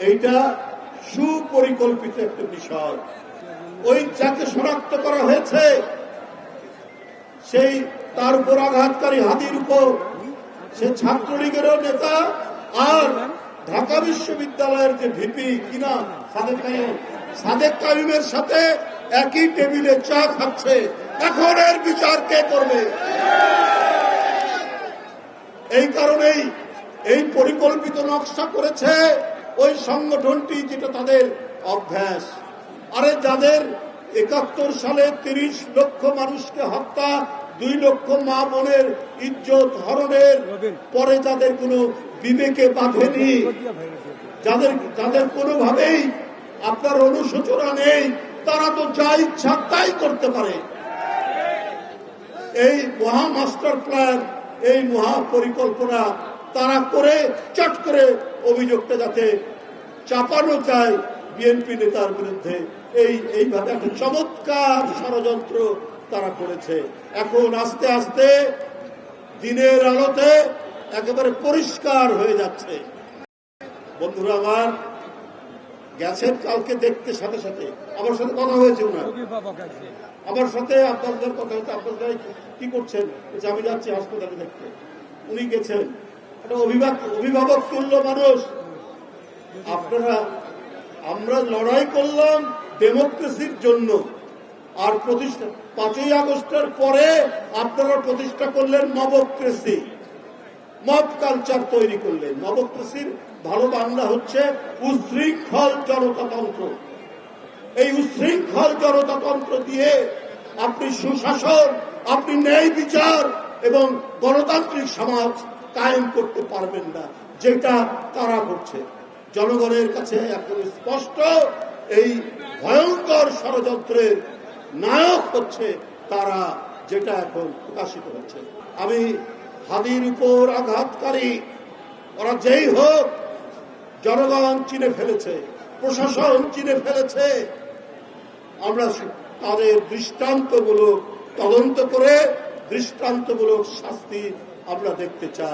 এইটা সুপরিকল্পিত একটা বিষয়। ওই যাকে শনাক্ত করা হয়েছে সেই তার উপর আঘাতকারী হাদির উপর সে ছাত্রলীগেরও নেতা আর ঢাকা বিশ্ববিদ্যালয়ের যে ভিপি কিনা সাদেক কাইমের সাথে একই টেবিলে চা খাচ্ছে। এখন এর বিচার কে করবে? এই কারণেই এই পরিকল্পিত নকশা করেছে ওই সংগঠনটি, যেটা তাদের অভ্যাস। আরে যাদের ৭১ সালে ৩০ লক্ষ মানুষকে হত্যা, ২ লক্ষ মা বোনের ইজ্জত হরণের পরে যাদের কোনো বিবেকে বাঁধেনি, যাদের কোনোভাবেই আপনার অনুশোচনা নেই, তারা তো যা ইচ্ছা তাই করতে পারে। এই মহা মাস্টার প্ল্যান, এই মহা পরিকল্পনা তারা করে চট করে অভিযোগটা যাতে চাপানো চায় বিএনপি নেতার বিরুদ্ধে, এইভাবে একটা চমৎকার ষড়যন্ত্র তারা করেছে। এখন আস্তে আস্তে দিনের আলোতে একেবারে পরিষ্কার হয়ে যাচ্ছে। বন্ধুরা আমার, গেছেন কালকে দেখতে, সাথে সাথে আমার সাথে কথা হয়েছে ওনার, আমার সাথে আপনাদের কথা হচ্ছে, আপনারা কি করছেন? আমি যাচ্ছি হাসপাতালে দেখতে। উনি গেছেন, একটা অভিভাবক তুল্য মানুষ। আমরা লড়াই করলাম ডেমোক্রেসির জন্য, আর প্রতিষ্ঠা ৫ই আগস্টের পরে আপনারা প্রতিষ্ঠা করলেন মবক্রেসি, মব কালচার তৈরি করলেন। মবক্রেসির ভালো বাংলা হচ্ছে উশৃঙ্খল জনতাতন্ত্র। এই উশৃঙ্খল জনতাতন্ত্র দিয়ে আপনি সুশাসন, আপনি ন্যায় বিচার এবং গণতান্ত্রিক সমাজ কায়েম করতে পারবেন না, যেটা তারা করছে। জনগণের কাছে এখন স্পষ্ট এই ভয়ঙ্কর ষড়যন্ত্রের নায়ক হচ্ছে তারা, যেটা এখন প্রকাশিত হচ্ছে। আমি হাদির উপর আঘাতকারী ওরা যেই হোক, জনগণ চিনে ফেলেছে, প্রশাসন চিনে ফেলেছে। আমরা তাদের দৃষ্টান্তমূলক তদন্ত করে দৃষ্টান্তমূলক শাস্তি আমরা দেখতে চাই।